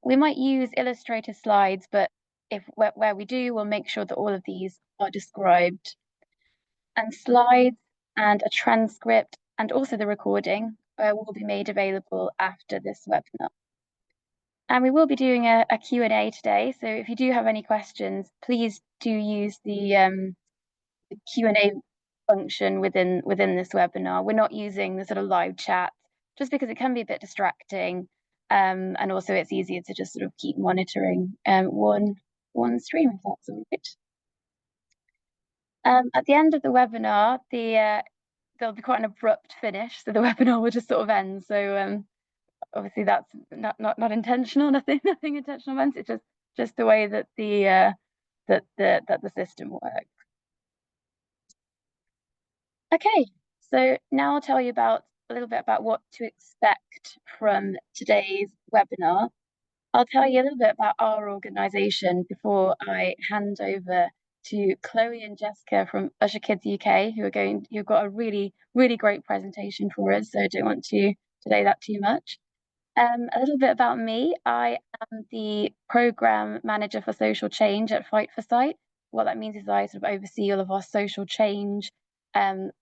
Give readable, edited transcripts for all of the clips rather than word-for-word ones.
We might use illustrator slides, but if where we do, we'll make sure that all of these are described. And slides and a transcript and also the recording will be made available after this webinar. And we will be doing a Q&A today. So if you do have any questions, please do use the Q&A function within this webinar. We're not using the sort of live chat just because it can be a bit distracting. And also it's easier to just sort of keep monitoring one stream, if that's all right. At the end of the webinar, there'll be quite an abrupt finish, so the webinar will just sort of end. So obviously that's not intentional, nothing intentional meant. It's just the way that the system works. Okay, so now I'll tell you a little bit about what to expect from today's webinar. I'll tell you a little bit about our organisation before I hand over to Chloe and Jessica from Usher Kids UK, who've got a really, really great presentation for us. So I don't want to delay that too much. A little bit about me. I am the program manager for social change at Fight for Sight. What that means is I sort of oversee all of our social change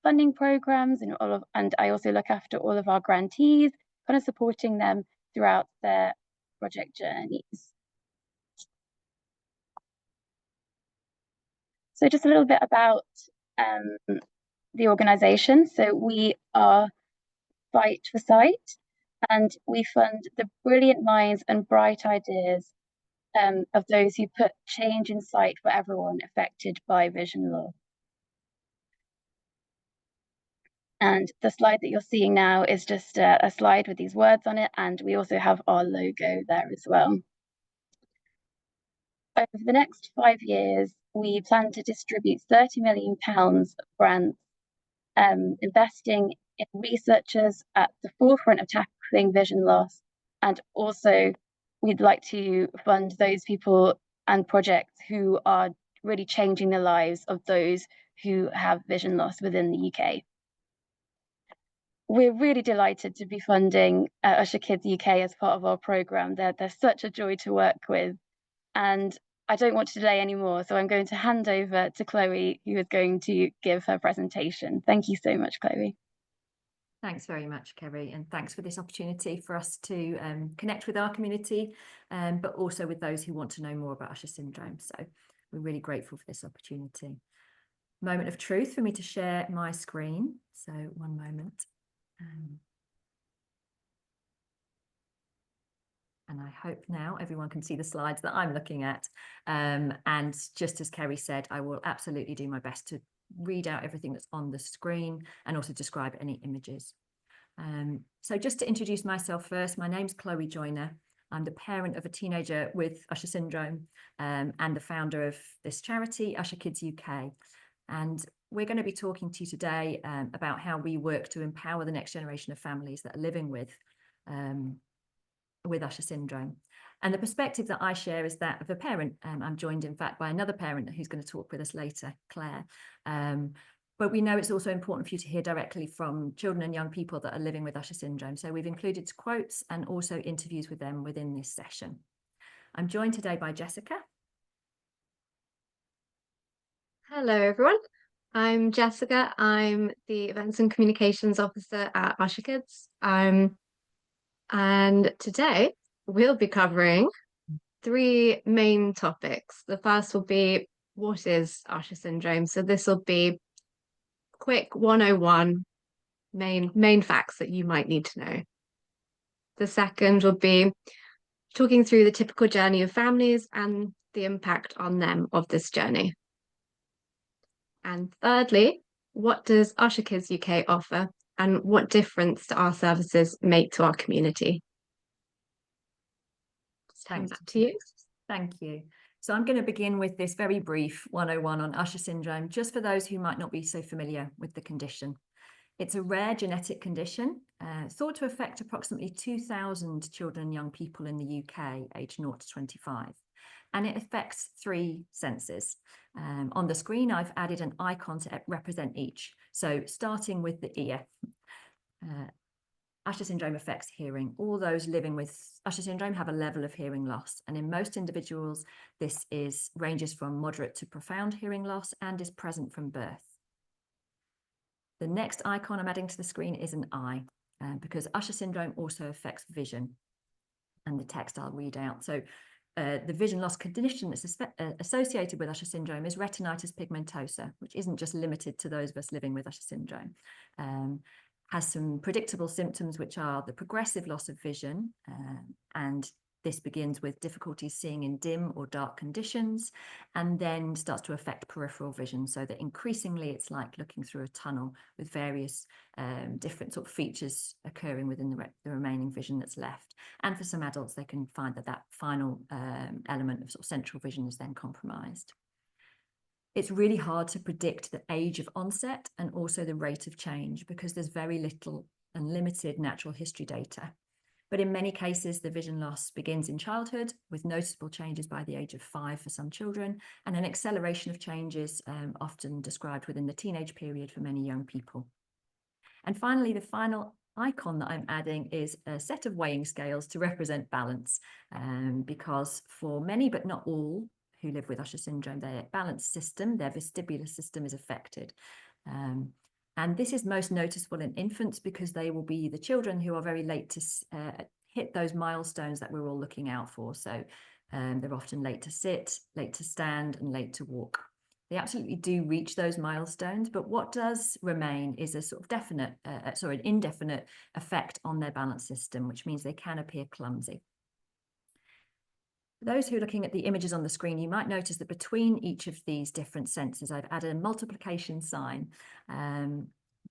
funding programs and I also look after all of our grantees, kind of supporting them throughout their project journeys. So just a little bit about the organisation. So we are Fight for Sight, and we fund the brilliant minds and bright ideas of those who put change in sight for everyone affected by vision loss. And the slide that you're seeing now is just a slide with these words on it, and we also have our logo there as well. Over the next 5 years, we plan to distribute £30 million of grants, investing in researchers at the forefront of tackling vision loss, and also we'd like to fund those people and projects who are really changing the lives of those who have vision loss within the UK. We're really delighted to be funding Usher Kids UK as part of our programme. They're such a joy to work with, and I don't want to delay anymore, so I'm going to hand over to Chloe, who is going to give her presentation. Thank you so much, Chloe. Thanks very much, Kerry, and thanks for this opportunity for us to connect with our community, but also with those who want to know more about Usher syndrome. So we're really grateful for this opportunity. Moment of truth for me to share my screen. So one moment. And I hope now everyone can see the slides that I'm looking at. And just as Kerry said, I will absolutely do my best to read out everything that's on the screen and also describe any images. So just to introduce myself first, my name's Chloe Joyner. I'm the parent of a teenager with Usher syndrome and the founder of this charity, Usher Kids UK. And we're going to be talking to you today about how we work to empower the next generation of families that are living with Usher syndrome. And the perspective that I share is that of a parent. I'm joined, in fact, by another parent who's going to talk with us later, Claire. But we know it's also important for you to hear directly from children and young people that are living with Usher syndrome. So we've included quotes and also interviews with them within this session. I'm joined today by Jessica. Hello, everyone. I'm Jessica. I'm the Events and Communications Officer at Usher Kids. And today we'll be covering 3 main topics. The first will be, what is Usher syndrome? So this will be quick 101 main facts that you might need to know. The second will be talking through the typical journey of families and the impact on them of this journey. And thirdly, what does Usher Kids UK offer and what difference do our services make to our community? Thanks to you. Thank you. So I'm going to begin with this very brief 101 on Usher syndrome, just for those who might not be so familiar with the condition. It's a rare genetic condition, thought to affect approximately 2,000 children and young people in the UK aged 0 to 25. And it affects 3 senses. On the screen, I've added an icon to represent each. So starting with the ear. Usher syndrome affects hearing. All those living with Usher syndrome have a level of hearing loss, and in most individuals, this ranges from moderate to profound hearing loss and is present from birth. The next icon I'm adding to the screen is an eye, because Usher syndrome also affects vision, and the text I'll read out. So the vision loss condition that's associated with Usher syndrome is retinitis pigmentosa, which isn't just limited to those of us living with Usher syndrome. Has some predictable symptoms, which are the progressive loss of vision, and this begins with difficulties seeing in dim or dark conditions, and then starts to affect peripheral vision, so that increasingly it's like looking through a tunnel with various different sort of features occurring within the remaining vision that's left. And for some adults, they can find that final element of sort of central vision is then compromised. It's really hard to predict the age of onset and also the rate of change, because there's very little and limited natural history data. But in many cases, the vision loss begins in childhood, with noticeable changes by the age of 5 for some children, and an acceleration of changes often described within the teenage period for many young people. And finally, the final icon that I'm adding is a set of weighing scales to represent balance, because for many, but not all, who live with Usher syndrome, their balance system, their vestibular system, is affected. And this is most noticeable in infants, because they will be the children who are very late to hit those milestones that we're all looking out for. So they're often late to sit, late to stand, and late to walk. They absolutely do reach those milestones, but what does remain is a sort of an indefinite effect on their balance system, which means they can appear clumsy. For those who are looking at the images on the screen, you might notice that between each of these different senses, I've added a multiplication sign,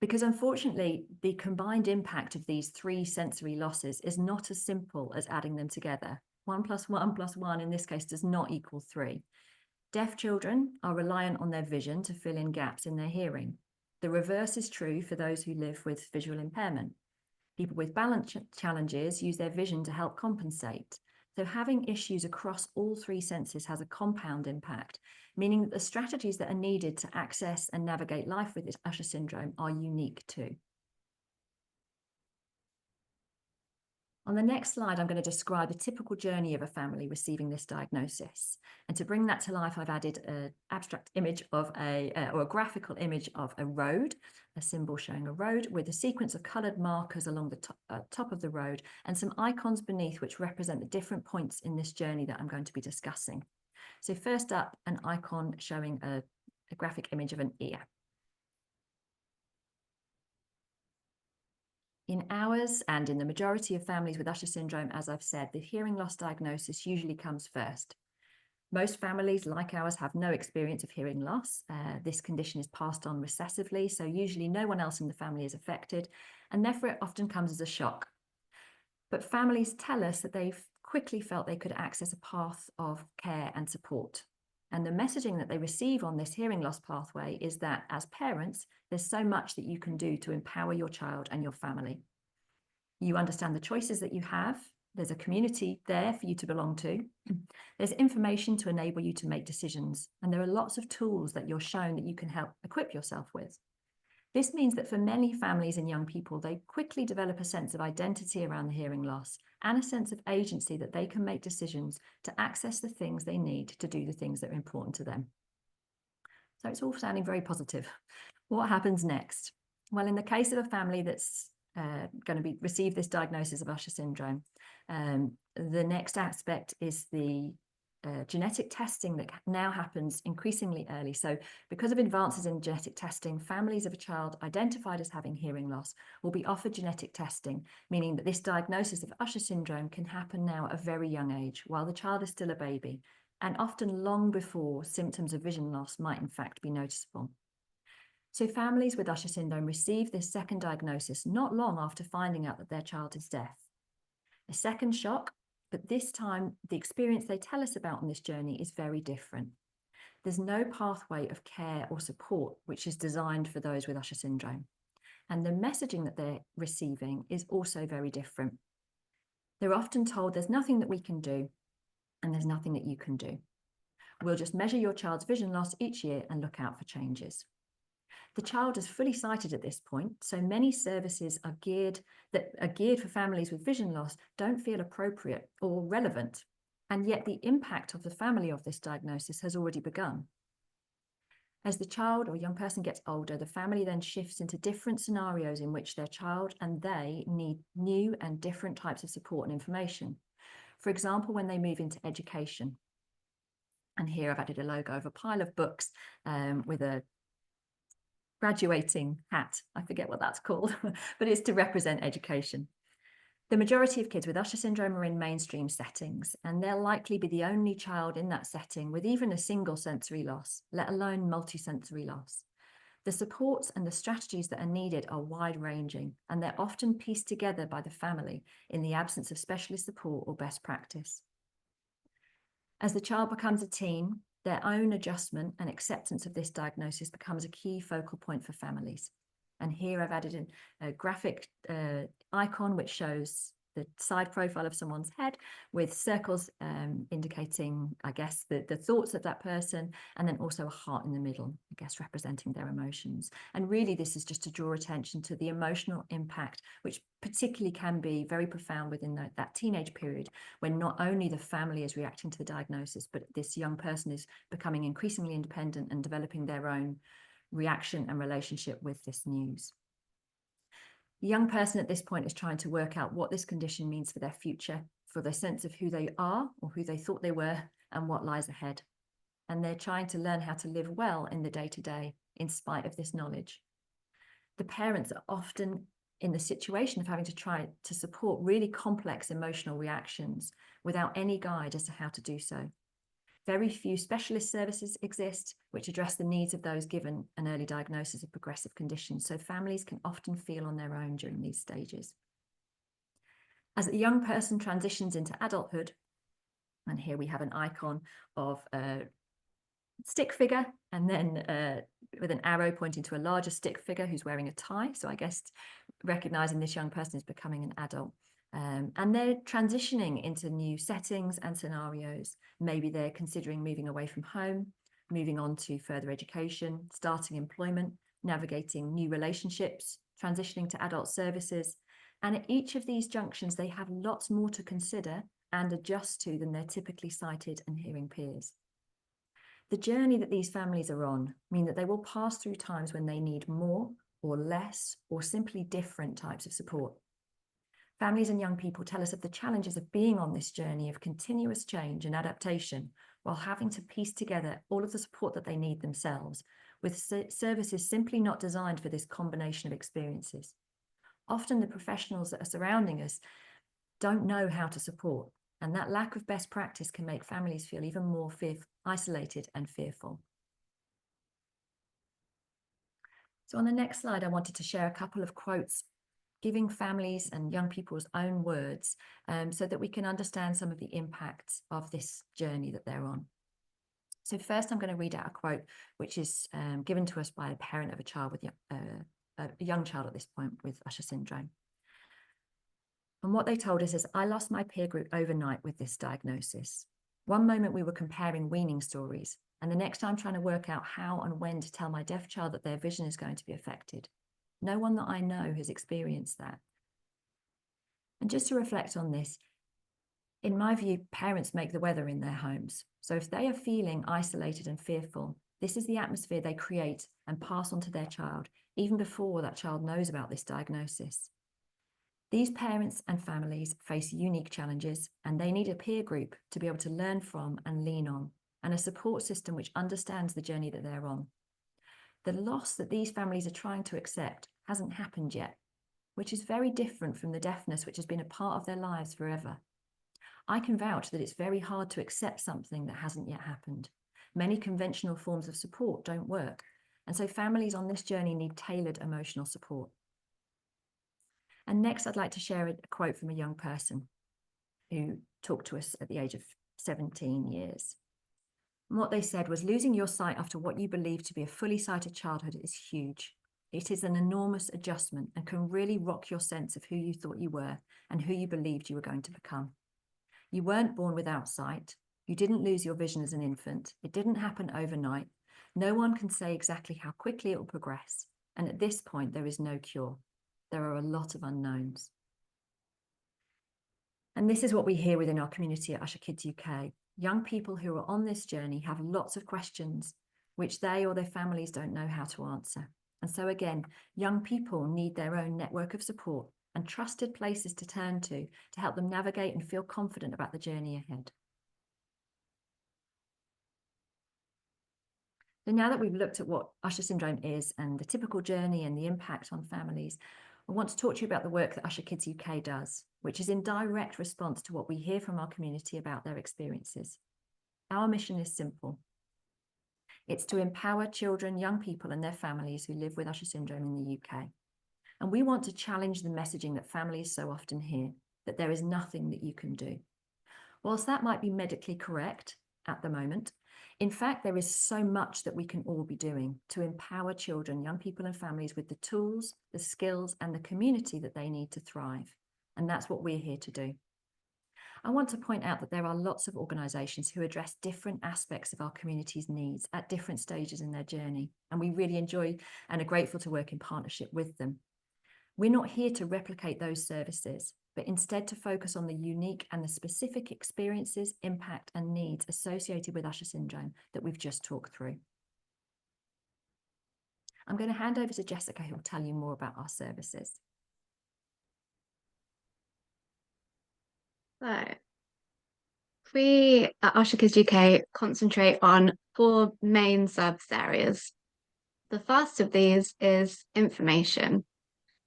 because unfortunately, the combined impact of these 3 sensory losses is not as simple as adding them together. 1 + 1 + 1 in this case does not equal 3. Deaf children are reliant on their vision to fill in gaps in their hearing. The reverse is true for those who live with visual impairment. People with balance challenges use their vision to help compensate. So having issues across all 3 senses has a compound impact, meaning that the strategies that are needed to access and navigate life with Usher syndrome are unique too. On the next slide, I'm going to describe a typical journey of a family receiving this diagnosis. And to bring that to life, I've added an abstract image of or a graphical image of a road, a symbol showing a road with a sequence of coloured markers along the top of the road, and some icons beneath which represent the different points in this journey that I'm going to be discussing. So first up, an icon showing a graphic image of an ear. In ours, and in the majority of families with Usher syndrome, as I've said, the hearing loss diagnosis usually comes first. Most families, like ours, have no experience of hearing loss. This condition is passed on recessively, so usually no one else in the family is affected, and therefore it often comes as a shock. But families tell us that they've quickly felt they could access a path of care and support. And the messaging that they receive on this hearing loss pathway is that as parents, there's so much that you can do to empower your child and your family. You understand the choices that you have. There's a community there for you to belong to. There's information to enable you to make decisions. And there are lots of tools that you're shown that you can help equip yourself with. This means that for many families and young people, they quickly develop a sense of identity around the hearing loss and a sense of agency that they can make decisions to access the things they need to do the things that are important to them. So it's all sounding very positive. What happens next? Well, in the case of a family that's going to receive this diagnosis of Usher syndrome, the next aspect is the genetic testing that now happens increasingly early. So because of advances in genetic testing, families of a child identified as having hearing loss will be offered genetic testing, meaning that this diagnosis of Usher syndrome can happen now at a very young age, while the child is still a baby, and often long before symptoms of vision loss might in fact be noticeable. So families with Usher syndrome receive this second diagnosis not long after finding out that their child is deaf. A second shock, but this time the experience they tell us about on this journey is very different. There's no pathway of care or support which is designed for those with Usher syndrome. And the messaging that they're receiving is also very different. They're often told there's nothing that we can do, and there's nothing that you can do. We'll just measure your child's vision loss each year and look out for changes. The child is fully sighted at this point, so many services are geared for families with vision loss don't feel appropriate or relevant, and yet the impact of the family of this diagnosis has already begun. As the child or young person gets older, the family then shifts into different scenarios in which their child and they need new and different types of support and information. For example, when they move into education. And here I've added a logo of a pile of books with a graduating hat. I forget what that's called, but it's to represent education. The majority of kids with Usher syndrome are in mainstream settings, and they'll likely be the only child in that setting with even a single sensory loss, let alone multisensory loss. The supports and the strategies that are needed are wide-ranging, and they're often pieced together by the family in the absence of specialist support or best practice. As the child becomes a teen, their own adjustment and acceptance of this diagnosis becomes a key focal point for families. And here I've added in a graphic icon which shows the side profile of someone's head with circles indicating, I guess, the thoughts of that person, and then also a heart in the middle, I guess, representing their emotions. And really, this is just to draw attention to the emotional impact, which particularly can be very profound within that teenage period, when not only the family is reacting to the diagnosis, but this young person is becoming increasingly independent and developing their own reaction and relationship with this news. The young person at this point is trying to work out what this condition means for their future, for their sense of who they are or who they thought they were, and what lies ahead. And they're trying to learn how to live well in the day-to-day in spite of this knowledge. The parents are often in the situation of having to try to support really complex emotional reactions without any guide as to how to do so. Very few specialist services exist which address the needs of those given an early diagnosis of progressive conditions, so families can often feel on their own during these stages. As a young person transitions into adulthood, and here we have an icon of a stick figure, and then with an arrow pointing to a larger stick figure who's wearing a tie, so I guess recognizing this young person is becoming an adult. And they're transitioning into new settings and scenarios. Maybe they're considering moving away from home, moving on to further education, starting employment, navigating new relationships, transitioning to adult services. And at each of these junctions, they have lots more to consider and adjust to than their typically sighted and hearing peers. The journey that these families are on mean that they will pass through times when they need more or less or simply different types of support. Families and young people tell us of the challenges of being on this journey of continuous change and adaptation while having to piece together all of the support that they need themselves, with services simply not designed for this combination of experiences. Often the professionals that are surrounding us don't know how to support, and that lack of best practice can make families feel even more isolated and fearful. So on the next slide, I wanted to share a couple of quotes giving families and young people's own words so that we can understand some of the impacts of this journey that they're on. So first, I'm going to read out a quote which is given to us by a parent of a child with a young child at this point with Usher syndrome. And what they told us is, I lost my peer group overnight with this diagnosis. One moment we were comparing weaning stories, and the next time trying to work out how and when to tell my deaf child that their vision is going to be affected. No one that I know has experienced that. And just to reflect on this, in my view, parents make the weather in their homes. So if they are feeling isolated and fearful, this is the atmosphere they create and pass on to their child, even before that child knows about this diagnosis. These parents and families face unique challenges, and they need a peer group to be able to learn from and lean on, and a support system which understands the journey that they're on. The loss that these families are trying to accept hasn't happened yet, which is very different from the deafness which has been a part of their lives forever. I can vouch that it's very hard to accept something that hasn't yet happened. Many conventional forms of support don't work, and so families on this journey need tailored emotional support. And next, I'd like to share a quote from a young person who talked to us at the age of 17 years. And what they said was, losing your sight after what you believe to be a fully sighted childhood is huge. It is an enormous adjustment and can really rock your sense of who you thought you were and who you believed you were going to become. You weren't born without sight. You didn't lose your vision as an infant. It didn't happen overnight. No one can say exactly how quickly it will progress, and at this point, there is no cure. There are a lot of unknowns. And this is what we hear within our community at Usher Kids UK. Young people who are on this journey have lots of questions which they or their families don't know how to answer. And so again, young people need their own network of support and trusted places to turn to help them navigate and feel confident about the journey ahead. So now that we've looked at what Usher syndrome is and the typical journey and the impact on families, I want to talk to you about the work that Usher Kids UK does, which is in direct response to what we hear from our community about their experiences. Our mission is simple. It's to empower children, young people and their families who live with Usher syndrome in the UK. And we want to challenge the messaging that families so often hear, that there is nothing that you can do. Whilst that might be medically correct at the moment, in fact, there is so much that we can all be doing to empower children, young people and families with the tools, the skills and the community that they need to thrive. And that's what we're here to do. I want to point out that there are lots of organisations who address different aspects of our community's needs at different stages in their journey, and we really enjoy and are grateful to work in partnership with them. We're not here to replicate those services, but instead to focus on the unique and the specific experiences, impact and needs associated with Usher syndrome that we've just talked through. I'm going to hand over to Jessica, who will tell you more about our services. So, we at Usher Kids UK concentrate on 4 main service areas. The first of these is information.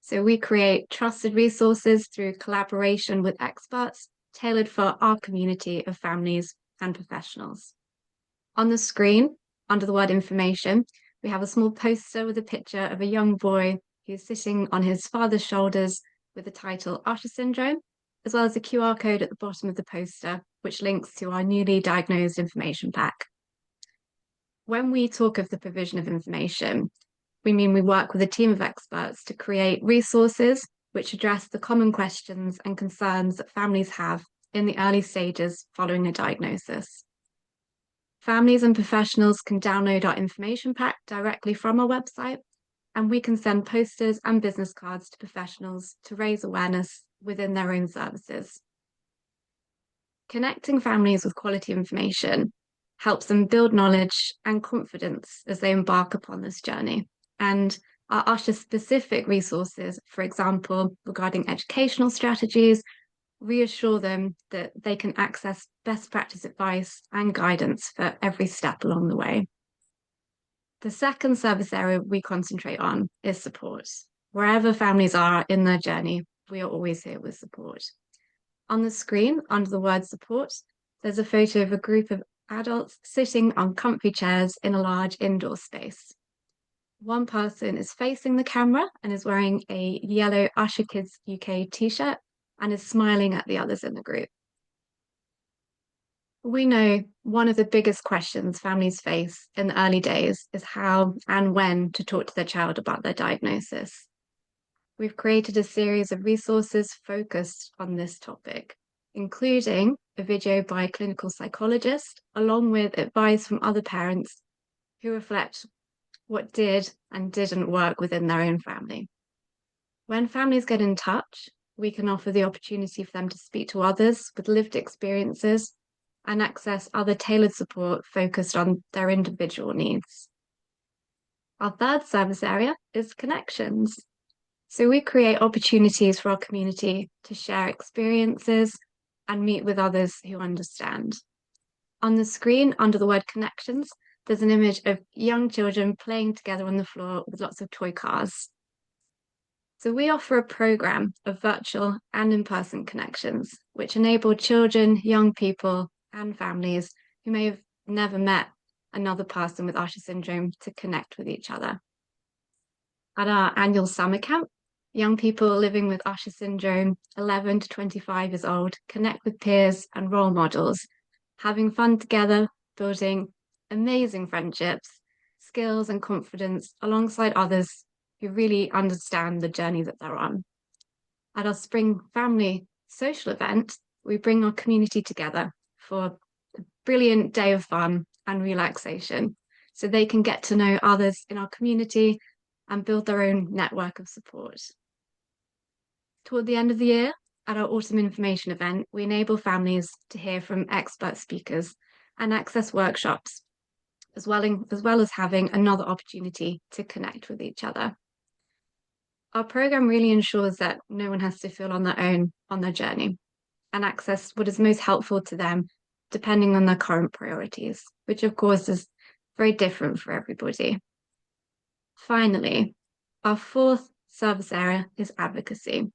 So we create trusted resources through collaboration with experts tailored for our community of families and professionals. On the screen, under the word information, we have a small poster with a picture of a young boy who's sitting on his father's shoulders with the title Usher syndrome, as well as a QR code at the bottom of the poster, which links to our newly diagnosed information pack. When we talk of the provision of information, we mean we work with a team of experts to create resources which address the common questions and concerns that families have in the early stages following a diagnosis. Families and professionals can download our information pack directly from our website, and we can send posters and business cards to professionals to raise awareness within their own services. Connecting families with quality information helps them build knowledge and confidence as they embark upon this journey. And our Usher-specific resources, for example, regarding educational strategies, reassure them that they can access best practice advice and guidance for every step along the way. The second service area we concentrate on is support. Wherever families are in their journey, we are always here with support. On the screen, under the word support, there's a photo of a group of adults sitting on comfy chairs in a large indoor space. One person is facing the camera and is wearing a yellow Usher Kids UK t-shirt and is smiling at the others in the group. We know one of the biggest questions families face in the early days is how and when to talk to their child about their diagnosis. We've created a series of resources focused on this topic, including a video by a clinical psychologist, along with advice from other parents who reflect what did and didn't work within their own family. When families get in touch, we can offer the opportunity for them to speak to others with lived experiences and access other tailored support focused on their individual needs. Our third service area is connections. So we create opportunities for our community to share experiences and meet with others who understand. On the screen, under the word connections, there's an image of young children playing together on the floor with lots of toy cars. So we offer a program of virtual and in-person connections, which enable children, young people, and families who may have never met another person with Usher syndrome to connect with each other. At our annual summer camp, young people living with Usher syndrome, 11 to 25 years old, connect with peers and role models, having fun together, building amazing friendships, skills and confidence alongside others who really understand the journey that they're on. At our spring family social event, we bring our community together for a brilliant day of fun and relaxation. so they can get to know others in our community and build their own network of support. Toward the end of the year, at our autumn information event, we enable families to hear from expert speakers and access workshops, as well as having another opportunity to connect with each other. Our program really ensures that no one has to feel on their own on their journey and access what is most helpful to them, depending on their current priorities, which of course is very different for everybody. Finally, our fourth service area is advocacy.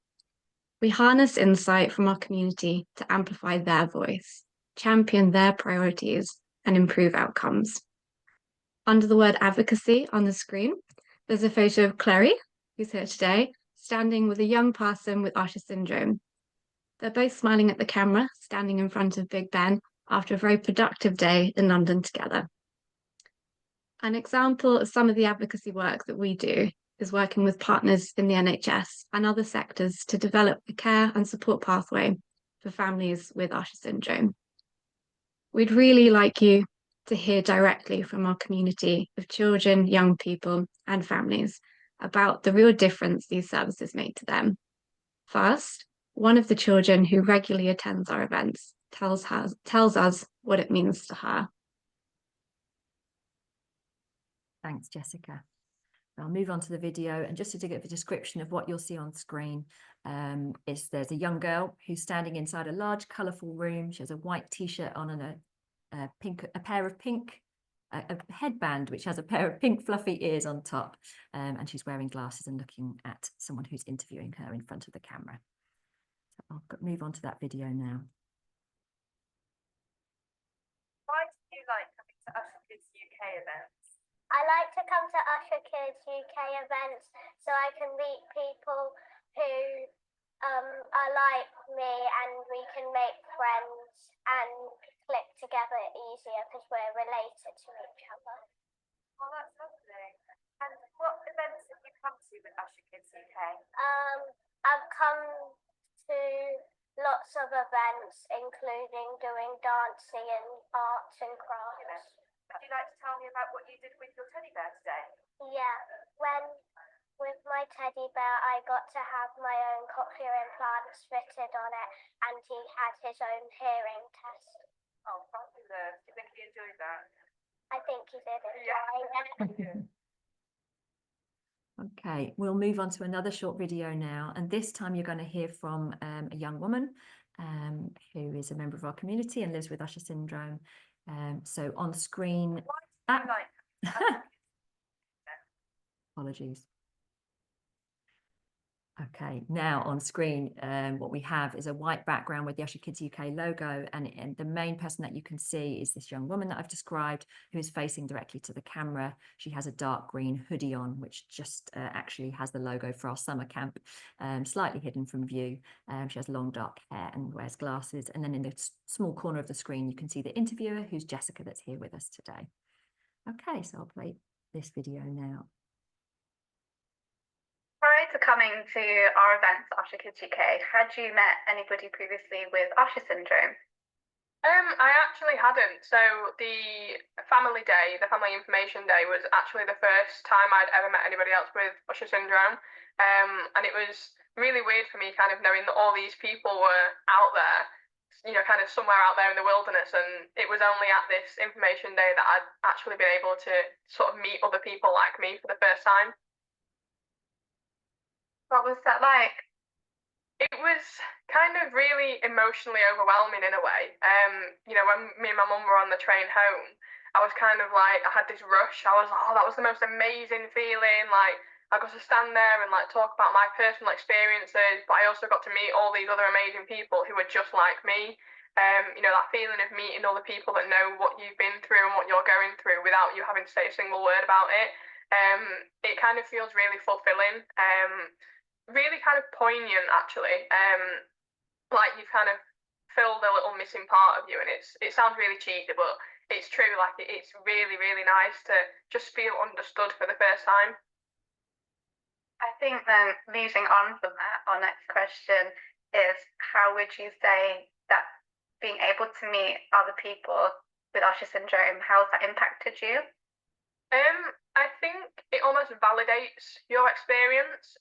We harness insight from our community to amplify their voice, champion their priorities, and improve outcomes. Under the word advocacy on the screen, there's a photo of Clary, who's here today, standing with a young person with Usher syndrome. They're both smiling at the camera, standing in front of Big Ben after a very productive day in London together. An example of some of the advocacy work that we do is working with partners in the NHS and other sectors to develop a care and support pathway for families with Usher syndrome. We'd really like you to hear directly from our community of children, young people, and families about the real difference these services make to them. First, one of the children who regularly attends our events tells us what it means to her. Thanks, Jessica. I'll move on to the video, and just to give a description of what you'll see on screen, there's a young girl who's standing inside a large colourful room. She has a white t-shirt on and a headband which has a pair of pink fluffy ears on top, and she's wearing glasses and looking at someone who's interviewing her in front of the camera. So I'll move on to that video now. Why do you like coming to Usher Kids UK events? I like to come to Usher Kids UK events so I can meet people who are like me, and we can make friends and click together easier because we're related to each other. Oh, that's lovely. And what events have you come to with Usher Kids UK? I've come to lots of events, including doing dancing and arts and crafts. Would you like to tell me about what you did with your teddy bear today? Yeah, with my teddy bear, I got to have my own cochlear implants fitted on it, and he had his own hearing test. Oh, fabulous. Do you think he enjoyed that? I think he did enjoy it. Okay, we'll move on to another short video now, and this time you're going to hear from a young woman who is a member of our community and lives with Usher syndrome. So on screen, apologies. Okay, now on screen, what we have is a white background with the Usher Kids UK logo, and the main person that you can see is this young woman that I've described, who is facing directly to the camera. She has a dark green hoodie on, which just actually has the logo for our summer camp, slightly hidden from view. She has long dark hair and wears glasses. And then in the small corner of the screen, you can see the interviewer, who's Jessica, that's here with us today. Okay, so I'll play this video now. Prior to coming to our events at Usher Kids UK, had you met anybody previously with Usher syndrome? I actually hadn't. So the family day, the family information day, was actually the first time I'd ever met anybody else with Usher syndrome. And it was really weird for me kind of knowing that all these people were out there, you know, kind of somewhere out there in the wilderness. And it was only at this information day that I'd actually been able to sort of meet other people like me for the first time. What was that like? It was kind of really emotionally overwhelming in a way. You know, when me and my mum were on the train home, I was kind of like, I had this rush. I was like, oh, that was the most amazing feeling. Like, I got to stand there and like talk about my personal experiences, but I also got to meet all these other amazing people who were just like me. You know, that feeling of meeting other people that know what you've been through and what you're going through without you having to say a single word about it. It kind of feels really fulfilling. Really kind of poignant, actually. Like you've kind of filled a little missing part of you, and it sounds really cheesy, but it's true. Like it's really, really nice to just feel understood for the first time. I think then moving on from that, our next question is, how would you say that being able to meet other people with Usher syndrome, how has that impacted you? I think it almost validates your experience.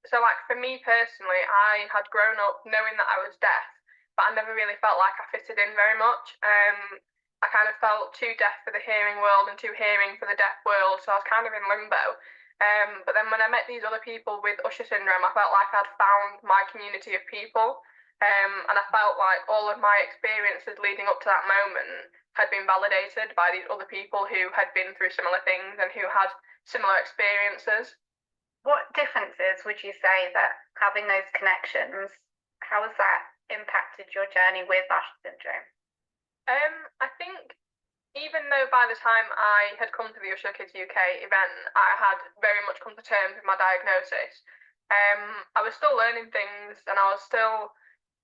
So like for me personally, I had grown up knowing that I was deaf, but I never really felt like I fitted in very much. I kind of felt too deaf for the hearing world and too hearing for the deaf world, so I was kind of in limbo. But then when I met these other people with Usher syndrome, I felt like I'd found my community of people. And I felt like all of my experiences leading up to that moment had been validated by these other people who had been through similar things and who had similar experiences. What differences would you say that having those connections, how has that impacted your journey with Usher syndrome? I think even though by the time I had come to the Usher Kids UK event, I had very much come to terms with my diagnosis, I was still learning things and I was still,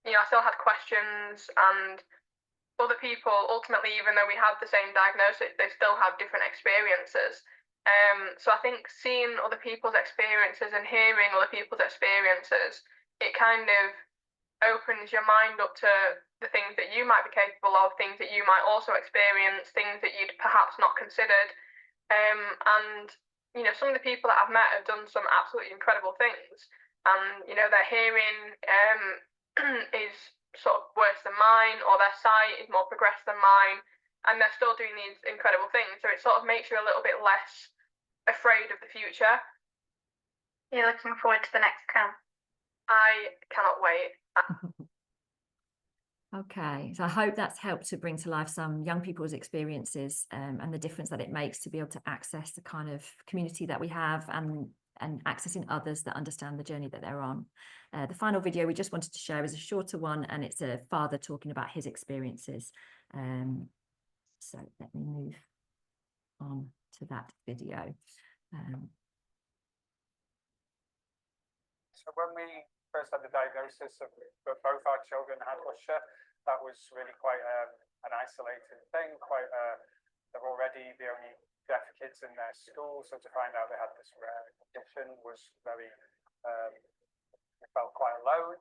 I still had questions, and other people, ultimately, even though we had the same diagnosis, they still have different experiences. So I think seeing other people's experiences and hearing other people's experiences, it kind of opens your mind up to the things that you might be capable of, things that you might also experience, things that you'd perhaps not considered. And some of the people that I've met have done some absolutely incredible things, and their hearing is sort of worse than mine, or their sight is more progressed than mine, and they're still doing these incredible things. So it sort of makes you a little bit less afraid of the future. You're looking forward to the next camp? I cannot wait. Okay, so I hope that's helped to bring to life some young people's experiences and the difference that it makes to be able to access the kind of community that we have, and accessing others that understand the journey that they're on. The final video we just wanted to share is a shorter one, and it's a father talking about his experiences. So let me move on to that video. So when we first had the diagnosis of both our children had Usher, that was really quite an isolated thing. They're already the only deaf kids in their school, so to find out they had this rare condition was very, we felt quite alone.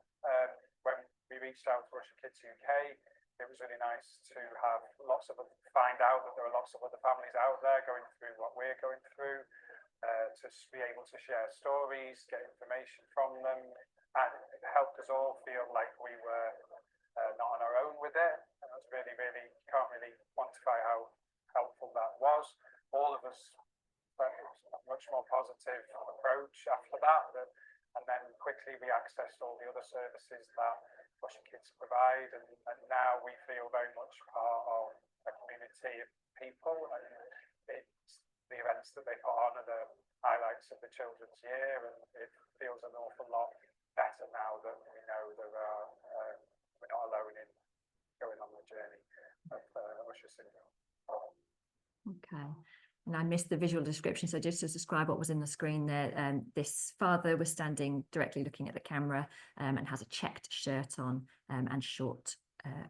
When we reached out to Usher Kids UK, it was really nice to have find out that there are lots of other families out there going through what we're going through, to be able to share stories, get information from them, and it helped us all feel like we were not on our own with it. And it was really, can't really quantify how helpful that was. All of us felt a much more positive approach after that, and then quickly we accessed all the other services that Usher Kids provide, and now we feel very much part of a community of people, and it's the events that they put on are the highlights of the children's year, and it feels an awful lot better now that we know that we're not alone in going on the journey of Usher syndrome. Okay, and I missed the visual description, so just to describe what was in the screen there, this father was standing directly looking at the camera, and has a checked shirt on, and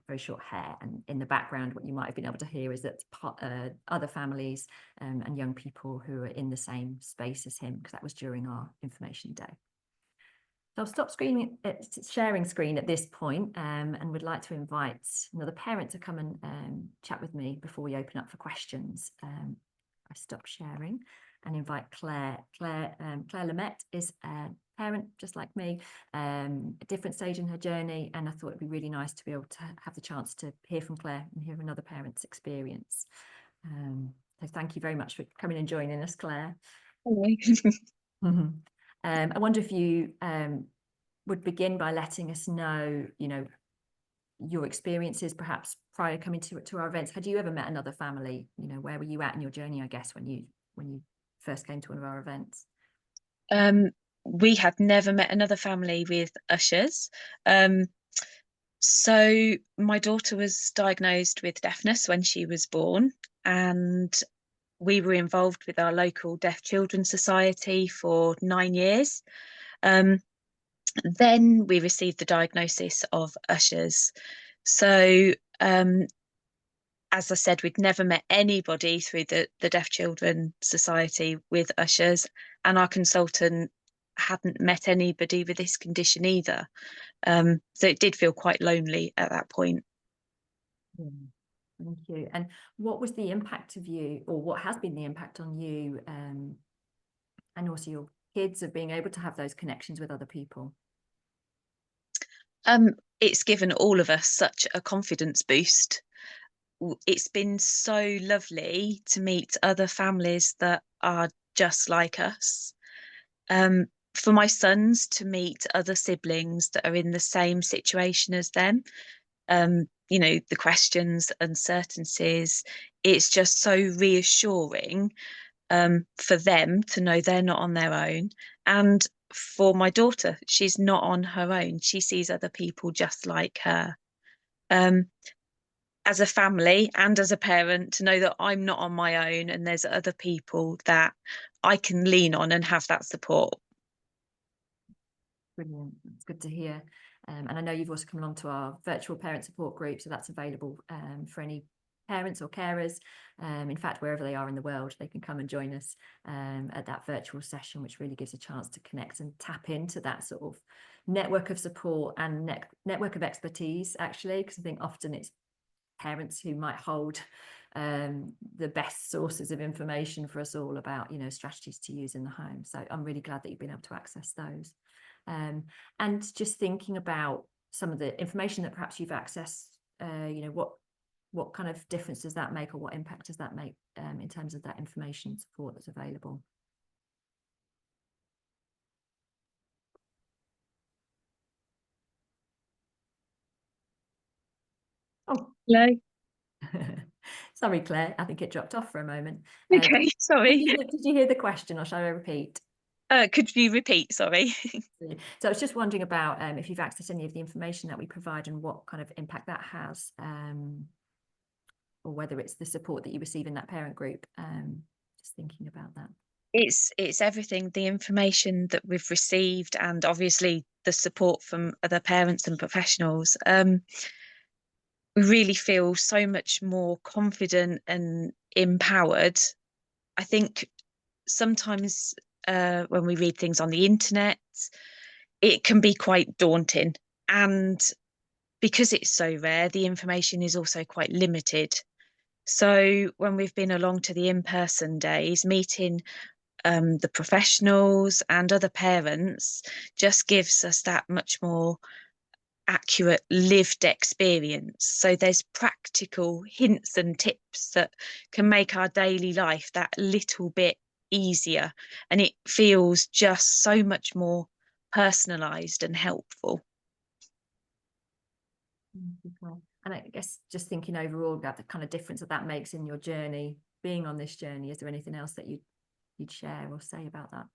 very short hair, and in the background what you might have been able to hear is that other families and young people who are in the same space as him, because that was during our information day. So I'll stop sharing screen at this point, and would like to invite another parent to come and chat with me before we open up for questions. I stop sharing and invite Claire. Claire Lamette is a parent just like me, a different stage in her journey, and I thought it'd be really nice to be able to have the chance to hear from Claire and hear another parent's experience. So thank you very much for coming and joining us, Claire. I wonder if you would begin by letting us know, your experiences perhaps prior coming to our events. Had you ever met another family? Where were you at in your journey, I guess, when you first came to one of our events? We had never met another family with Ushers. So my daughter was diagnosed with deafness when she was born, and we were involved with our local Deaf Children's Society for 9 years. Then we received the diagnosis of Ushers. So as I said, we'd never met anybody through the Deaf Children Society with Ushers, and our consultant hadn't met anybody with this condition either. So it did feel quite lonely at that point. Thank you. And what was the impact of you, or what has been the impact on you, and also your kids, of being able to have those connections with other people? It's given all of us such a confidence boost. It's been so lovely to meet other families that are just like us. For my sons to meet other siblings that are in the same situation as them, you know, the questions, uncertainties, it's just so reassuring for them to know they're not on their own. And for my daughter, she's not on her own. She sees other people just like her. Um, as a family and as a parent, to know that I'm not on my own and there's other people that I can lean on and have that support. Brilliant. That's good to hear. And I know you've also come along to our virtual parent support group, so that's available for any parents or carers. In fact, wherever they are in the world, they can come and join us at that virtual session, which really gives a chance to connect and tap into that sort of network of support and network of expertise, actually, because I think often it's parents who might hold the best sources of information for us all about, you know, strategies to use in the home. So I'm really glad that you've been able to access those. And just thinking about some of the information that perhaps you've accessed, you know, what kind of difference does that make, or what impact does that make in terms of that information support that's available? Oh, Hello. Sorry, Claire, I think it dropped off for a moment. Okay, sorry. Did you hear the question, or shall I repeat? Could you repeat? Sorry. So I was just wondering about if you've accessed any of the information that we provide and what kind of impact that has, or whether it's the support that you receive in that parent group. Just thinking about that. It's everything, the information that we've received, and obviously the support from other parents and professionals. We really feel so much more confident and empowered. I think sometimes when we read things on the internet, it can be quite daunting. And because it's so rare, the information is also quite limited. So when we've been along to the in-person days, meeting the professionals and other parents just gives us that much more accurate lived experience. So there's practical hints and tips that can make our daily life that little bit easier, and it feels just so much more personalized and helpful. And I guess just thinking overall about the kind of difference that makes in your journey, being on this journey, is there anything else that you'd share or say about that?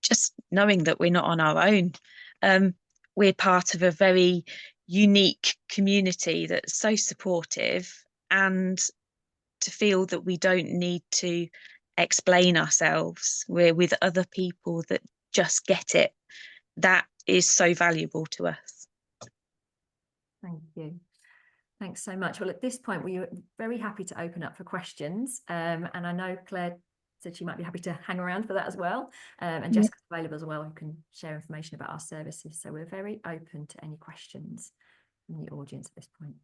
Just knowing that we're not on our own. We're part of a very unique community that's so supportive, and to feel that we don't need to explain ourselves. We're with other people that just get it. That is so valuable to us. Thank you. Thanks so much. Well, at this point, we are very happy to open up for questions. And I know Claire said she might be happy to hang around for that as well. And Jessica's available as well, who can share information about our services. So we're very open to any questions from the audience at this point.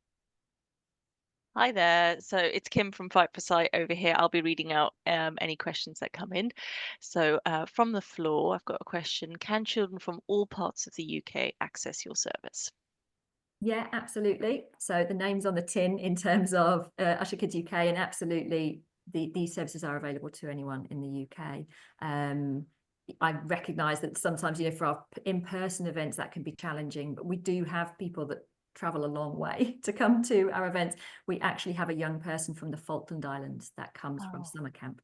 Hi there. So it's Kim from Fight for Sight over here. I'll be reading out any questions that come in. So from the floor, I've got a question. Can children from all parts of the UK access your service? Yeah, absolutely. So the name's on the tin in terms of Usher Kids UK, and absolutely these services are available to anyone in the UK. I recognise that sometimes, you know, for our in-person events that can be challenging, but we do have people that travel a long way to come to our events. We actually have a young person from the Falkland Islands that comes from summer camp.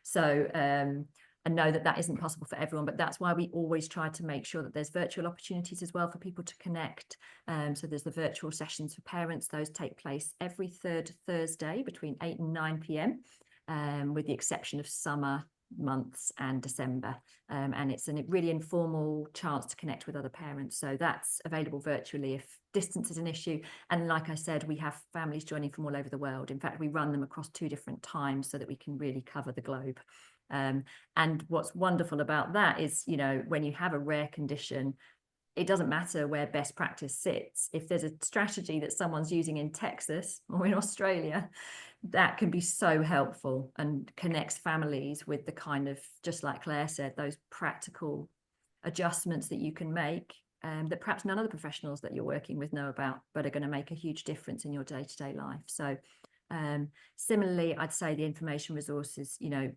So I know that that isn't possible for everyone, but that's why we always try to make sure that there's virtual opportunities as well for people to connect. So there's the virtual sessions for parents. Those take place every third Thursday between 8 and 9 p.m, with the exception of summer months and December. And it's a really informal chance to connect with other parents. So that's available virtually if distance is an issue. And like I said, we have families joining from all over the world. In fact, we run them across 2 different times so that we can really cover the globe. And what's wonderful about that is, you know, when you have a rare condition, it doesn't matter where best practice sits. If there's a strategy that someone's using in Texas or in Australia, that can be so helpful and connects families with the kind of, just like Claire said, those practical adjustments that you can make, that perhaps none of the professionals that you're working with know about, but are going to make a huge difference in your day-to-day life. So similarly, I'd say the information resources, you know,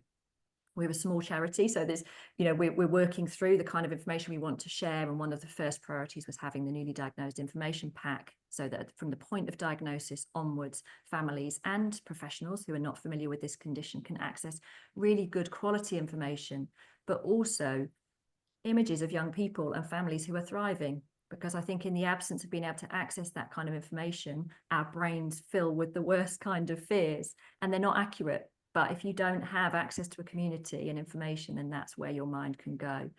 we're a small charity, so there's, you know, we're working through the kind of information we want to share, and one of the first priorities was having the newly diagnosed information pack, so that from the point of diagnosis onwards, families and professionals who are not familiar with this condition can access really good quality information, but also images of young people and families who are thriving. Because I think in the absence of being able to access that kind of information, our brains fill with the worst kind of fears, and they're not accurate. But if you don't have access to a community and information, then that's where your mind can go.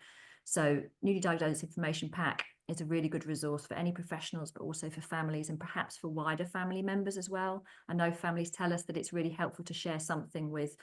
So newly diagnosed information pack is a really good resource for any professionals, but also for families and perhaps for wider family members as well. I know families tell us that it's really helpful to share something with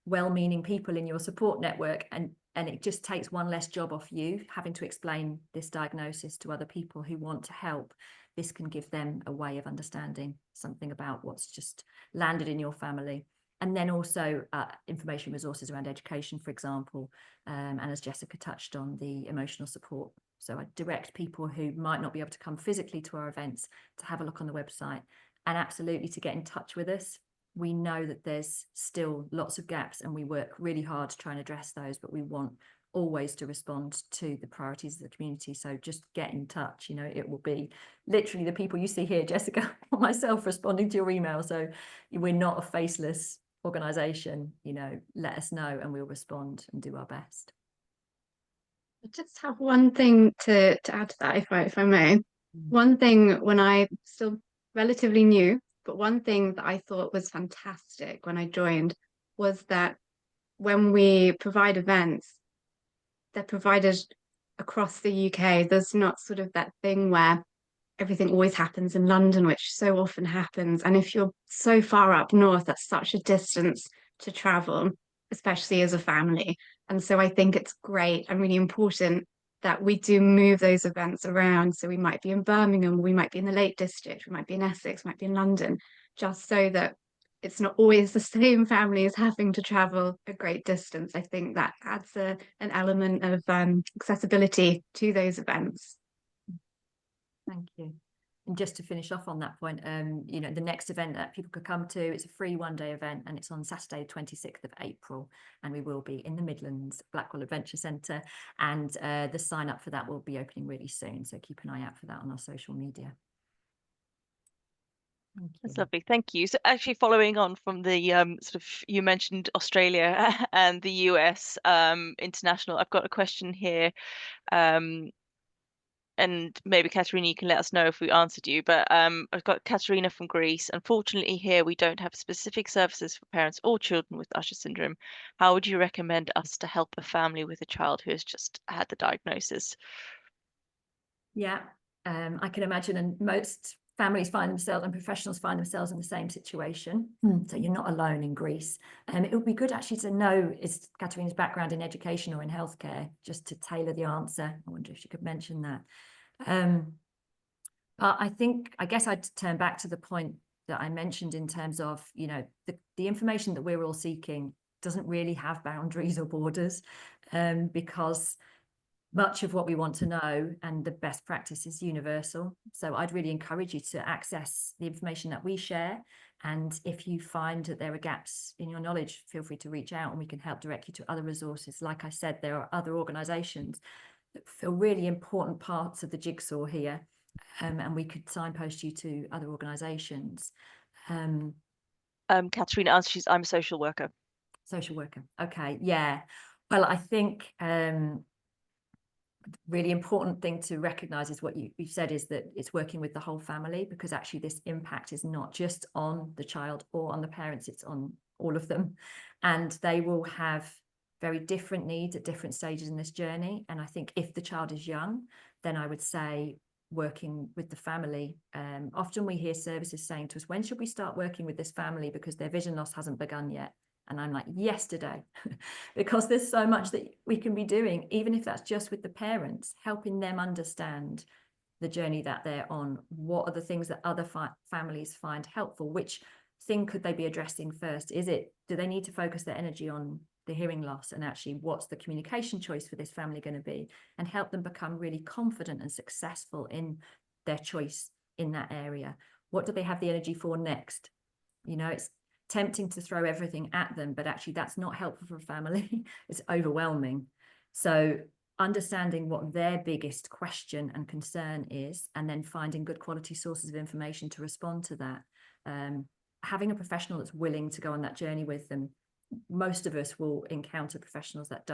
well-meaning people in your support network, and it just takes one less job off you having to explain this diagnosis to other people who want to help. This can give them a way of understanding something about what's just landed in your family. And then also information resources around education, for example, and as Jessica touched on, the emotional support. So I direct people who might not be able to come physically to our events to have a look on the website, and absolutely to get in touch with us. We know that there's still lots of gaps, and we work really hard to try and address those, but we want always to respond to the priorities of the community. So just get in touch. You know, it will be literally the people you see here, Jessica or myself, responding to your email. So we're not a faceless organisation. You know, let us know and we'll respond and do our best. I just have one thing to add to that, if I may. One thing, when I still relatively new, but one thing that I thought was fantastic when I joined was that when we provide events, they're provided across the UK. There's not sort of that thing where everything always happens in London, which so often happens. And if you're so far up north, that's such a distance to travel, especially as a family. And so I think it's great and really important that we do move those events around. So we might be in Birmingham, we might be in the Lake District, we might be in Essex, we might be in London, just so that it's not always the same families having to travel a great distance. I think that adds an element of accessibility to those events. Thank you. And just to finish off on that point, you know, the next event that people could come to, it's a free one-day event, and it's on Saturday, 26th of April, and we will be in the Midlands, Blackwell Adventure Centre, and the sign up for that will be opening really soon. So keep an eye out for that on our social media. That's lovely, thank you. So actually following on from the sort of, you mentioned Australia and the US international, I've got a question here, and maybe Katerina, you can let us know if we answered you, but I've got Katerina from Greece. Unfortunately, here we don't have specific services for parents or children with Usher syndrome. How would you recommend us to help a family with a child who has just had the diagnosis? Yeah, I can imagine, and most families find themselves and professionals find themselves in the same situation. So you're not alone in Greece. It would be good actually to know is Katerina's background in education or in healthcare, just to tailor the answer. I wonder if she could mention that. But I guess I'd turn back to the point that I mentioned in terms of, you know, the information that we're all seeking doesn't really have boundaries or borders, because much of what we want to know and the best practice is universal. So I'd really encourage you to access the information that we share. And if you find that there are gaps in your knowledge, feel free to reach out and we can help direct you to other resources. Like I said, there are other organisations that feel really important parts of the jigsaw here. And we could signpost you to other organisations. Katerina answers, I'm a social worker. Social worker. Okay. Yeah. Well, I think really important thing to recognize is what you've said, is that it's working with the whole family, because actually this impact is not just on the child or on the parents, it's on all of them, and they will have very different needs at different stages in this journey. And I think if the child is young, then I would say working with the family. Often we hear services saying to us, when should we start working with this family, because their vision loss hasn't begun yet And I'm like, yesterday, because there's so much that we can be doing, even if that's just with the parents, helping them understand the journey that they're on. What are the things that other families find helpful? Which thing could they be addressing first? Do they need to focus their energy on the hearing loss, and actually what's the communication choice for this family going to be, and help them become really confident and successful in their choice in that area? What do they have the energy for next? You know, it's tempting to throw everything at them, but actually that's not helpful for a family. It's overwhelming. So understanding what their biggest question and concern is, and then finding good quality sources of information to respond to that. Having a professional that's willing to go on that journey with them. Most of us will encounter professionals that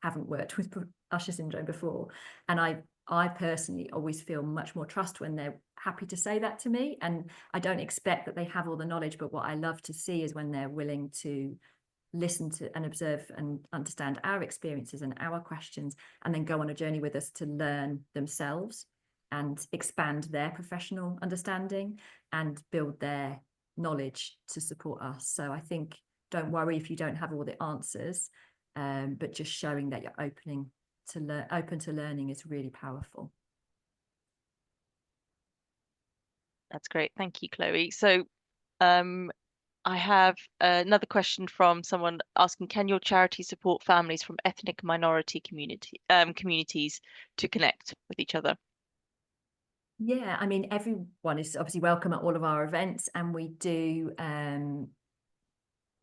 haven't worked with Usher syndrome before, and I personally always feel much more trust when they're happy to say that to me. And I don't expect that they have all the knowledge, but what I love to see is when they're willing to listen to and observe and understand our experiences and our questions, and then go on a journey with us to learn themselves and expand their professional understanding and build their knowledge to support us. So I think, don't worry if you don't have all the answers, but just showing that you're open to learning is really powerful. That's great. Thank you, Chloe. So I have another question from someone asking, can your charity support families from ethnic minority communities to connect with each other? Yeah, I mean, everyone is obviously welcome at all of our events, and we do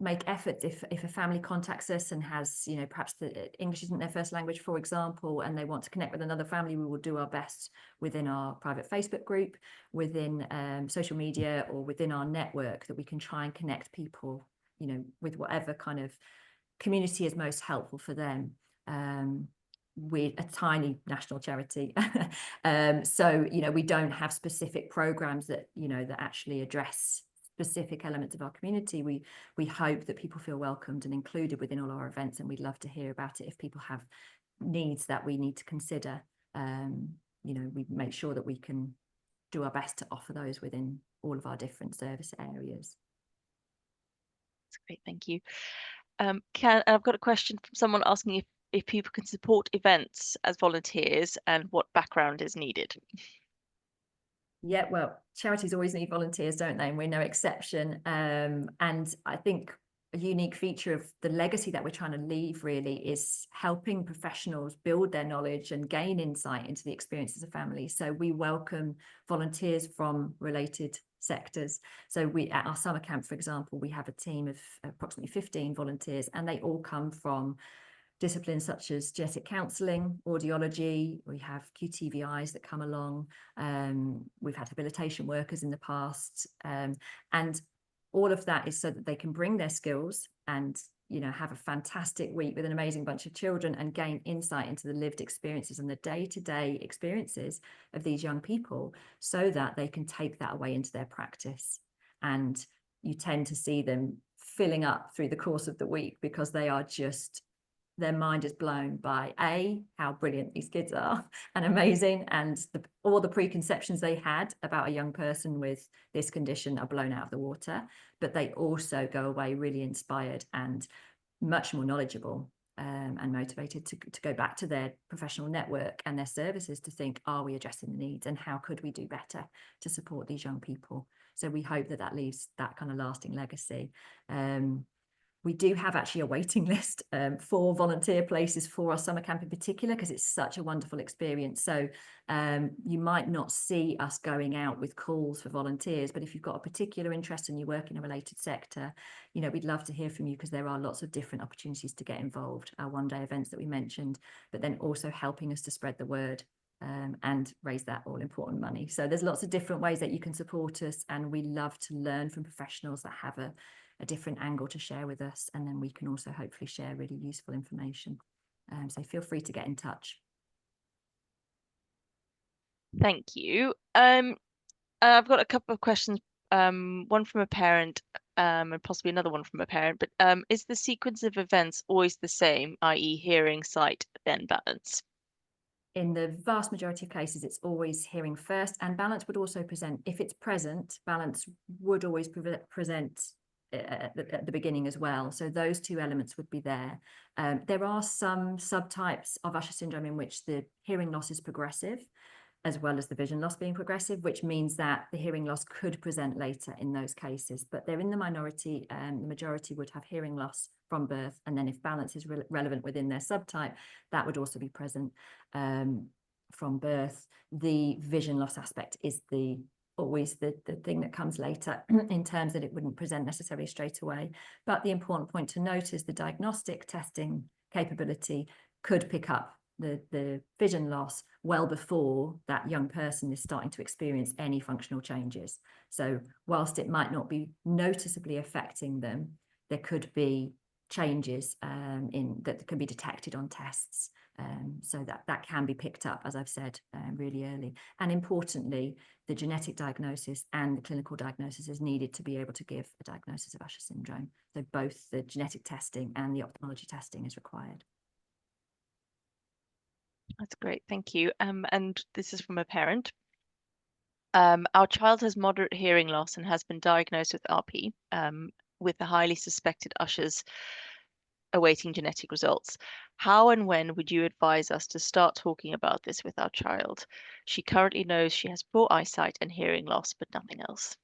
make efforts if a family contacts us and has, you know, perhaps the English isn't their first language, for example, and they want to connect with another family, we will do our best within our private Facebook group, within social media, or within our network, that we can try and connect people, you know, with whatever kind of community is most helpful for them. We're a tiny national charity, so, you know, we don't have specific programs that, you know, that actually address specific elements of our community. We hope that people feel welcomed and included within all our events, and we'd love to hear about it. If people have needs that we need to consider, you know, we make sure that we can do our best to offer those within all of our different service areas. That's great, thank you. I've got a question from someone asking if people can support events as volunteers and what background is needed. Yeah, well, charities always need volunteers, don't they? And we're no exception. And I think a unique feature of the legacy that we're trying to leave really is helping professionals build their knowledge and gain insight into the experiences of families. So we welcome volunteers from related sectors. So at our summer camp, for example, we have a team of approximately 15 volunteers, and they all come from disciplines such as genetic counselling, audiology. We have QTVIs that come along. We've had habilitation workers in the past, and all of that is so that they can bring their skills and, you know, have a fantastic week with an amazing bunch of children and gain insight into the lived experiences and the day-to-day experiences of these young people, so that they can take that away into their practice. And you tend to see them filling up through the course of the week, because they are just, their mind is blown by how brilliant these kids are and amazing, and all the preconceptions they had about a young person with this condition are blown out of the water. But they also go away really inspired and much more knowledgeable, and motivated to go back to their professional network and their services to think, are we addressing the needs, and how could we do better to support these young people? So we hope that leaves that kind of lasting legacy. We do have actually a waiting list for volunteer places for our summer camp in particular, because it's such a wonderful experience. So you might not see us going out with calls for volunteers, but if you've got a particular interest and you work in a related sector, you know, we'd love to hear from you, because there are lots of different opportunities to get involved. Our one-day events that we mentioned, but then also helping us to spread the word and raise that all important money. So there's lots of different ways that you can support us, and we love to learn from professionals that have a different angle to share with us, and then we can also hopefully share really useful information. So feel free to get in touch. Thank you. I've got a couple of questions, one from a parent, and possibly another one from a parent, but is the sequence of events always the same, i.e. hearing, sight, then balance? In the vast majority of cases, it's always hearing first, and balance would also present. If it's present, balance would always present at the beginning as well. So those two elements would be there. There are some subtypes of Usher syndrome in which the hearing loss is progressive, as well as the vision loss being progressive, which means that the hearing loss could present later in those cases. But they're in the minority. The majority would have hearing loss from birth. And then if balance is relevant within their subtype, that would also be present from birth. The vision loss aspect is always the thing that comes later in terms that it wouldn't present necessarily straight away. But the important point to note is the diagnostic testing capability could pick up the vision loss well before that young person is starting to experience any functional changes. So whilst it might not be noticeably affecting them, there could be changes that can be detected on tests. So that can be picked up, as I've said, really early. And importantly, the genetic diagnosis and the clinical diagnosis is needed to be able to give a diagnosis of Usher syndrome. So both the genetic testing and the ophthalmology testing is required. That's great, thank you. And this is from a parent. Our child has moderate hearing loss and has been diagnosed with RP, with the highly suspected Usher's awaiting genetic results. How and when would you advise us to start talking about this with our child? She currently knows she has poor eyesight and hearing loss, but nothing else.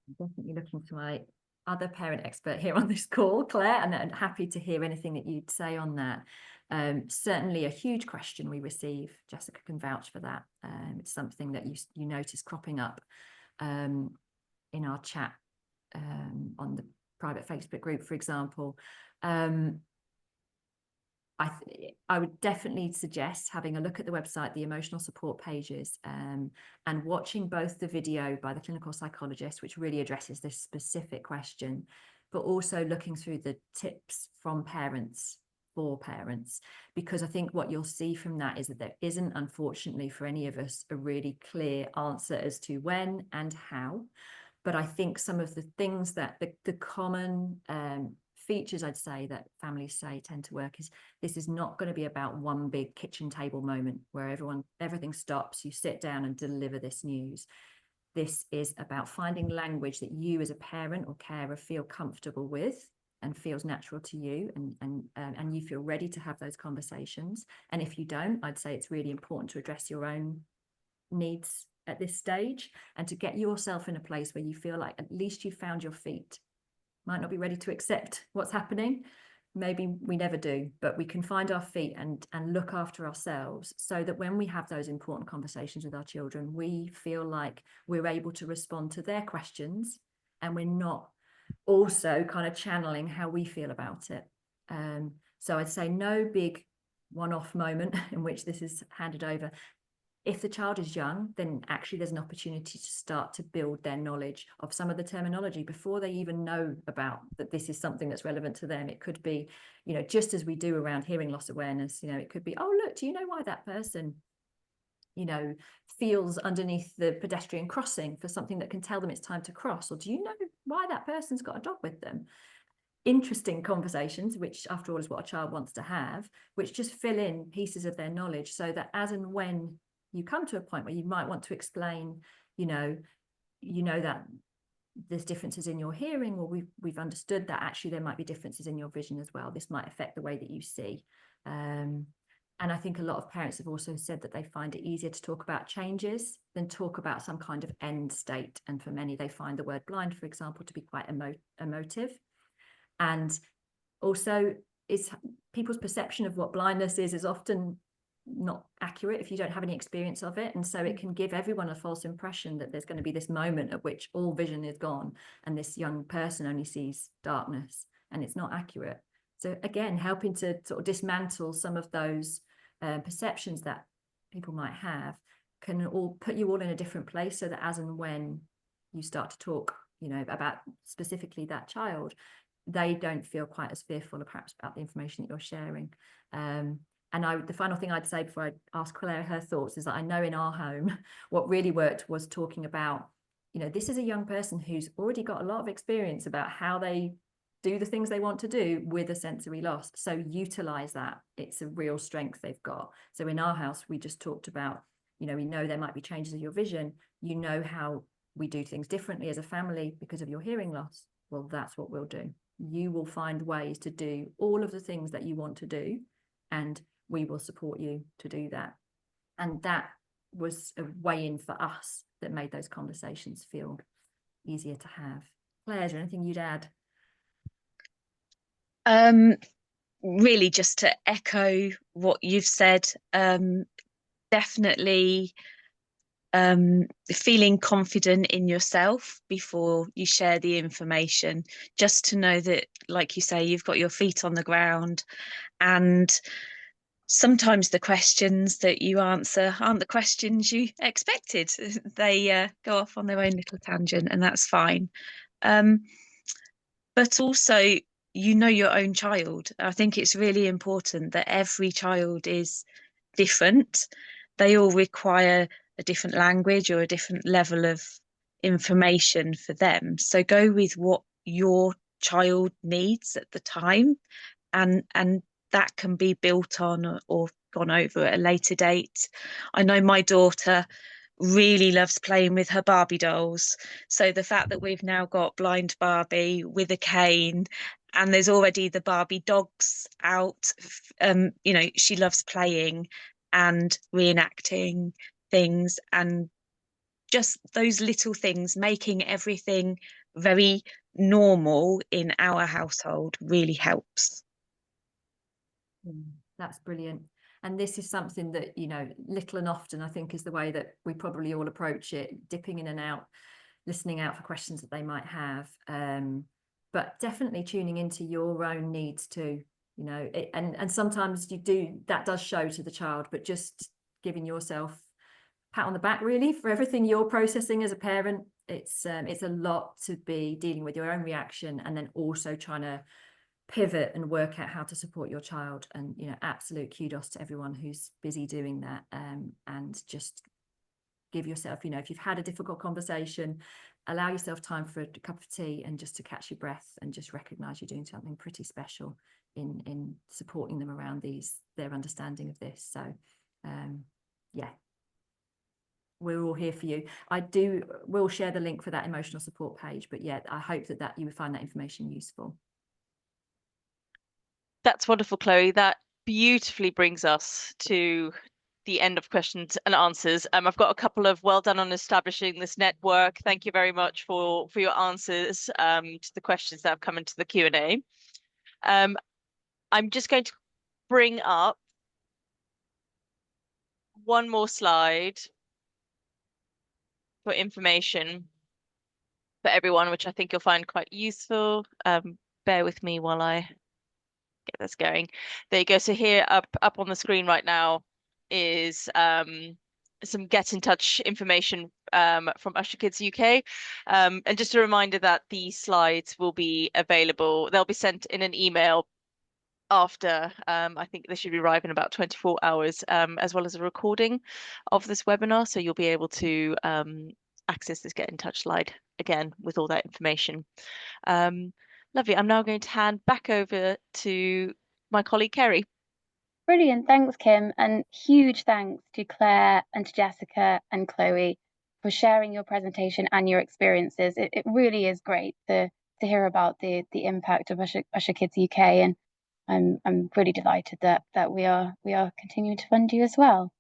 I'm definitely looking to my other parent expert here on this call, Claire, and happy to hear anything that you'd say on that. Certainly a huge question we receive. Jessica can vouch for that. It's something that you notice cropping up in our chat on the private Facebook group, for example. I would definitely suggest having a look at the website, the emotional support pages, and watching both the video by the clinical psychologist, which really addresses this specific question, but also looking through the tips from parents for parents, because I think what you'll see from that is that there isn't, unfortunately, for any of us, a really clear answer as to when and how. But I think some of the things that the common features I'd say that families say tend to work is this is not going to be about one big kitchen table moment where everything stops, you sit down and deliver this news. This is about finding language that you as a parent or carer feel comfortable with and feels natural to you, and you feel ready to have those conversations. And if you don't, I'd say it's really important to address your own needs at this stage and to get yourself in a place where you feel like at least you found your feet. Might not be ready to accept what's happening. Maybe we never do, but we can find our feet and look after ourselves so that when we have those important conversations with our children, we feel like we're able to respond to their questions and we're not also kind of channeling how we feel about it. So I'd say no big one-off moment in which this is handed over. If the child is young, then actually there's an opportunity to start to build their knowledge of some of the terminology before they even know about that this is something that's relevant to them. It could be, just as we do around hearing loss awareness, it could be, oh, look, do you know why that person, feels underneath the pedestrian crossing for something that can tell them it's time to cross? Or do you know why that person's got a dog with them? Interesting conversations, which after all is what a child wants to have, which just fill in pieces of their knowledge so that as and when you come to a point where you might want to explain, that there's differences in your hearing, or we've understood that actually there might be differences in your vision as well. This might affect the way that you see. And I think a lot of parents have also said that they find it easier to talk about changes than talk about some kind of end state. And for many, they find the word blind, for example, to be quite emotive. And also, people's perception of what blindness is often not accurate if you don't have any experience of it, and so it can give everyone a false impression that there's going to be this moment at which all vision is gone and this young person only sees darkness, and it's not accurate. So again, helping to sort of dismantle some of those perceptions that people might have can all put you all in a different place, so that as and when you start to talk about specifically that child, they don't feel quite as fearful perhaps about the information that you're sharing. And the final thing I'd say before I ask Claire her thoughts is that I know in our home, what really worked was talking about, this is a young person who's already got a lot of experience about how they do the things they want to do with a sensory loss. So utilize that. It's a real strength they've got. So in our house, we just talked about, we know there might be changes in your vision. You know how we do things differently as a family because of your hearing loss, well, that's what we'll do. You will find ways to do all of the things that you want to do, and we will support you to do that. And that was a way in for us that made those conversations feel easier to have. Claire, is there anything you'd add? Really just to echo what you've said, definitely feeling confident in yourself before you share the information, just to know that, like you say, you've got your feet on the ground, and sometimes the questions that you answer aren't the questions you expected. They go off on their own little tangent, and that's fine. But also, you know your own child. I think it's really important that every child is different. They all require a different language or a different level of information for them. So go with what your child needs at the time, and that can be built on or gone over at a later date. I know my daughter really loves playing with her Barbie dolls. So the fact that we've now got blind Barbie with a cane, and there's already the Barbie dogs out, you know, she loves playing and reenacting things, and just those little things, making everything very normal in our household really helps. That's brilliant. And this is something that, you know, little and often, I think, is the way that we probably all approach it, dipping in and out, listening out for questions that they might have, but definitely tuning into your own needs too, you know, and sometimes that does show to the child, but just giving yourself a pat on the back really for everything you're processing as a parent. It's a lot to be dealing with your own reaction and then also trying to pivot and work out how to support your child. And, you know, absolute kudos to everyone who's busy doing that, and just give yourself, you know, if you've had a difficult conversation, allow yourself time for a cup of tea and just to catch your breath and just recognize you're doing something pretty special in supporting them around their understanding of this. So yeah, we're all here for you. We'll share the link for that emotional support page, but yeah, I hope that you would find that information useful. That's wonderful, Chloe. That beautifully brings us to the end of questions and answers. I've got a couple of well done on establishing this network. Thank you very much for your answers to the questions that have come into the Q&A. I'm just going to bring up one more slide for information for everyone, which I think you'll find quite useful. Bear with me while I get this going. There you go. So here up on the screen right now is some get in touch information from Usher Kids UK. And just a reminder that these slides will be available. They'll be sent in an email after, I think they should arrive in about 24 hours, as well as a recording of this webinar. So you'll be able to access this get in touch slide again with all that information. Lovely. I'm now going to hand back over to my colleague, Kerry. Brilliant. Thanks, Kim. And huge thanks to Claire and to Jessica and Chloe for sharing your presentation and your experiences. It really is great to hear about the impact of Usher Kids UK, and I'm really delighted that we are continuing to fund you as well.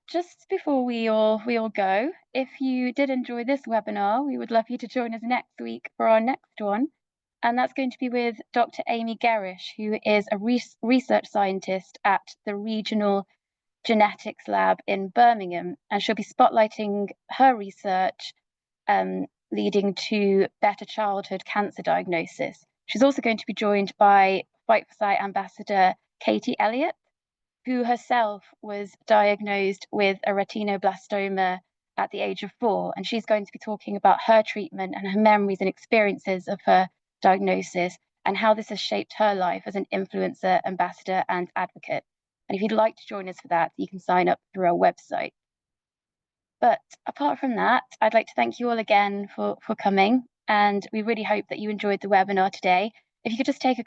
Just before we all go, if you did enjoy this webinar, we would love you to join us next week for our next one. And that's going to be with Dr. Amy Gerrish, who is a research scientist at the Regional Genetics Lab in Birmingham. And she'll be spotlighting her research leading to better childhood cancer diagnosis. She's also going to be joined by Fight for Sight Ambassador Katie Elliott, who herself was diagnosed with a retinoblastoma at the age of 4. And she's going to be talking about her treatment and her memories and experiences of her diagnosis and how this has shaped her life as an influencer, ambassador, and advocate. And if you'd like to join us for that, you can sign up through our website. But apart from that, I'd like to thank you all again for coming. And we really hope that you enjoyed the webinar today. If you could just take a